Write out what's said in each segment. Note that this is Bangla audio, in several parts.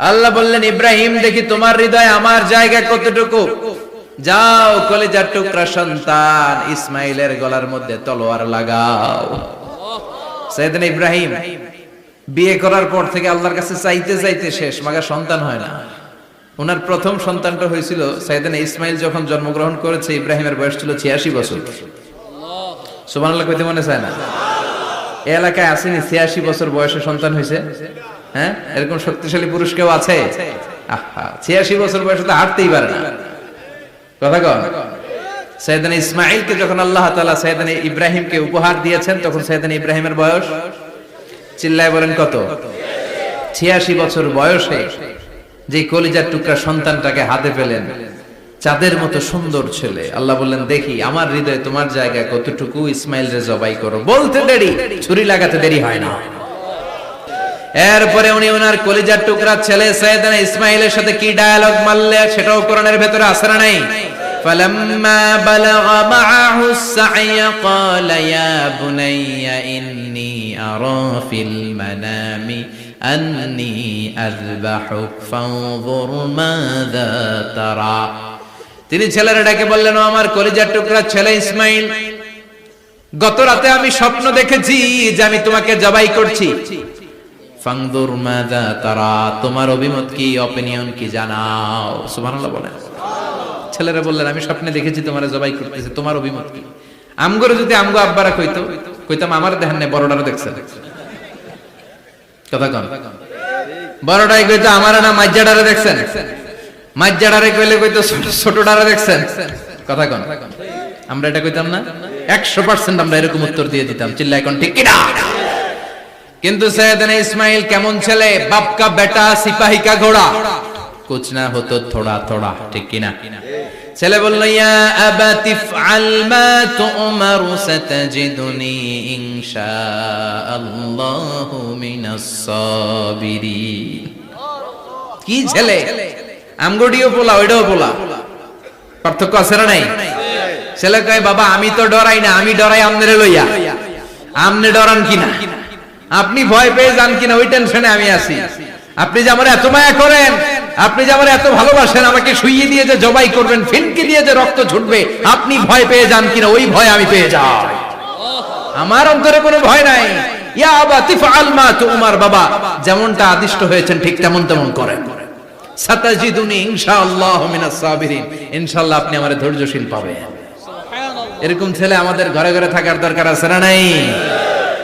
আল্লাহ বললেন, ইব্রাহিম দেখি তোমার হৃদয়ে আমার জায়গা কতটুকু, যাও কলিজার টুকরা সন্তান ইসমাইলের গলার মধ্যে তলোয়ার লাগাও। সাইয়েদনা ইব্রাহিম বিয়ে করার পর থেকে আল্লাহর কাছে চাইতে চাইতে শেষ, মাগা সন্তান হয় না। ওনার প্রথম সন্তানটা হয়েছিল সাইয়েদনা ইসমাইল যখন জন্মগ্রহণ করেছে, ইব্রাহিমের বয়স ছিল 86 বছর। সুবহানাল্লাহ কইতে মনে চায় না? এই এলাকায় আসেনি 86 বছর বয়সে সন্তান হয়েছে? হ্যাঁ, এরকম শক্তিশালী পুরুষ কেউ আছে? 86 বছর বয়সে তো হাঁটতেই পারে না। কথা কন। সাইয়েদনা ইসমাইলকে যখন আল্লাহ তাআলা সাইয়েদনা ইব্রাহিমকে উপহার দিয়েছেন, তখন সাইয়েদনা ইব্রাহিমের বয়স, চিল্লায় বলেন কত? 86 বছর বয়সে যে কলিজার টুকরা সন্তানটাকে হাতে পেলেন, চাঁদের মতো সুন্দর ছেলে। আল্লাহ বললেন, দেখি আমার হৃদয়ে তোমার জায়গা কতটুকু, ইসমাইল রে জবাই করো। বলতে দেরি, ছুরি লাগাতে দেরি হয় না। এরপরে উনি ওনার কলিজার টুকরা ছেলে সাইয়েদনা ইসমাইলের সাথে কি ডায়ালগ মারলে, সেটাও কোরআনের ভেতরে আছে না নাই? فلما بلغ معه السعي قال يا بني إني أرى في المنام أني أذبحك فانظر ماذا ترى। তিনি ছেলের ডাকে বললেন, ও আমার কলিজার টুকরা ছেলে ইসমাইল, গত রাতে আমি স্বপ্ন দেখেছি যে আমি তোমাকে জবাই করছি। ফানজুর মাযা তারা, তোমার অভিমত কি, অপিনিয়ন কি জানাও। সুবহানাল্লাহ বলেন। ছেলেরা বললেন, আমি স্বপ্নে দেখেছি তোমারে জবাই করতেছে, তোমার অভিমত কি? আমগরে যদি আমগো আব্বারা কইতো, কইতাম আমার দেখেন না, বড়ডারে দেখছেন। কথা কন। বড়ডাই কইতো আমার না মাজ্জাডারে দেখছেন, মাজ্জাডারে কইলে কইতো ছোটডারে দেখছেন। কথা কন। আমরা এটা কইতাম না? 100% আমরা এরকম উত্তর দিয়ে দিতাম। চিল্লায় কোন ঠিক কি না? কিন্তু সাইয়েদনা ইসমাইল কেমন ছেলে, বাপ কা বেটা সিপাহি কা ঘোড়া, কুছ না হতো থোড়া থোড়া, ঠিক কি না? ছেলে বলল, ইয়া আবাতি ফআল মা তুমারু সাতাজিদুনি ইনশাআল্লাহু মিনাস সাবিরিন। কি ছেলে, আমগডিও পোলা ওইটাও পোলা, পার্থক্য আছে না নাই? ছেলে কয়, বাবা আমি তো ডরাই না, আমি ডরাই আমনেরে লইয়া। আমনে ডরান কিনা, আপনি ভয় পেয়ে যান কিনা, ওই টেনশনে আমি আছি। আপনি যে আমার এত মায়া করেন, আপনি যে আমার এত ভালোবাসেন, আমাকে শুইয়ে দিয়ে যে জবাই করবেন, ফিনকি দিয়ে যে রক্ত ছুটবে, আপনি ভয় পেয়ে যান কিনা, ওই ভয় আমি পেয়ে যাই। আমার অন্তরে কোনো ভয় নাই। ইয়া আবাতি ফাআল মা তুমার, বাবা যেমনটা আদিষ্ট হয়েছেন ঠিক তেমন তেমন করেন। সাতাজিদুনি ইনশাআল্লাহু মিনাস সাবিরিন, ইনশাআল্লাহ আপনি আমারে ধৈর্যশীল পাবেন। এরকম ছেলে আমাদের ঘরে ঘরে থাকার দরকার আছে না নাই?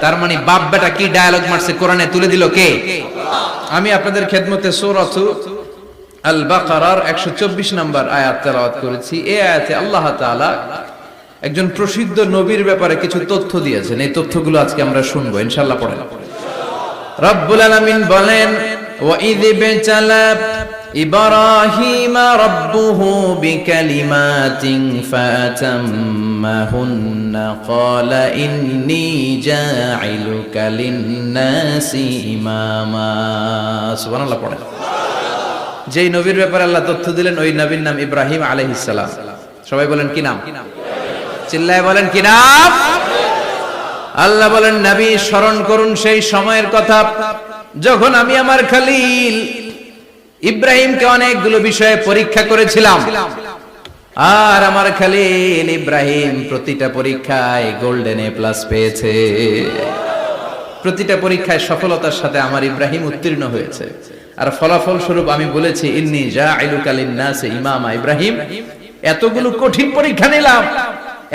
তার মানে বাপ বেটা কি ডায়ালগ মারছে, কোরআনে তুলে দিল কে? আমি আপনাদের খেদমতে সূরাত আল বাকারার 124 নম্বর আয়াত তেলাওয়াত করেছি। এই আয়াতে আল্লাহ তাআলা একজন প্রসিদ্ধ নবীর ব্যাপারে কিছু তথ্য দিয়েছেন। এই তথ্যগুলো আজকে আমরা শুনবো ইনশাআল্লাহ। পড়েন। রব্বুল আলামিন বলেন, ওয়া ইয বিতালা ইব্রাহিমা রাব্বুহু বিকালিমাতিন ফাতাম্মাহুন্না ক্বালা ইন্নী জাঈলুকা লিন-নাসি ইমামা। সুবহানাল্লাহ পড়েন। যেই নবীর ব্যাপারে আল্লাহ তথ্য দিলেন, ওই নবীর নাম ইব্রাহিম আলাইহিস সালাম। সবাই বলেন কি নাম? চিল্লায় বলেন কি নাম? আল্লাহ বলেন, নবী স্মরণ করুন সেই সময়ের কথা যখন আমি আমার খলিল ইব্রাহিমকে অনেকগুলো বিষয়ে পরীক্ষা করেছিলাম, আর আমার খলিল ইব্রাহিম প্রতিটা পরীক্ষায় গোল্ডেন এ প্লাস পেয়েছে। প্রতিটা পরীক্ষায় সফলতার সাথে আমার ইব্রাহিম উত্তীর্ণ হয়েছে। আর ফলাফল স্বরূপ আমি বলেছি, ইন্নী জাঈলুকা লিন-নাসি ইমামা। ইব্রাহিম, এতগুলো কঠিন পরীক্ষা নিলাম,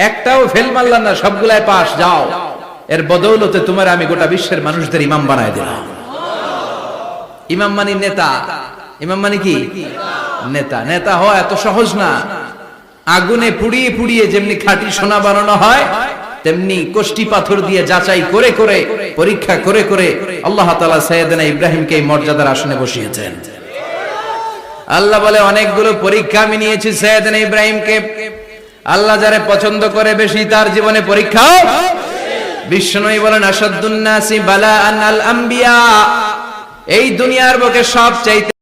একটাও ফেল মারলাম না, সবগুলাই পাস। যাও, এর বদৌলতে তোমার আমি গোটা বিশ্বের মানুষদের ইমাম বানায় দিলাম। ইমাম মানে নেতা। ইমাম মানে কি? নেতা। নেতা হওয়া এত সহজ না। আগুনে পুড়িয়ে পুড়িয়ে যেমনি খাঁটি সোনা বানানো হয়, তেমনি কষ্টি পাথর দিয়ে যাচাই করে করে, পরীক্ষা করে করে আল্লাহ তাআলা সাইয়েদনা ইব্রাহিমকে এই মর্যাদার আসনে বসিয়েছেন। আল্লাহ বলে, অনেকগুলো পরীক্ষা আমি নিয়েছি সাইয়েদনা ইব্রাহিমকে। আল্লাহ যারে পছন্দ করে বেশি, তার জীবনে পরীক্ষাও। বিশ্বনবী বলেন, আশাদ্দুন নাসি বালাআন আল আম্বিয়া। এই দুনিয়ার বুকে সবচাইতে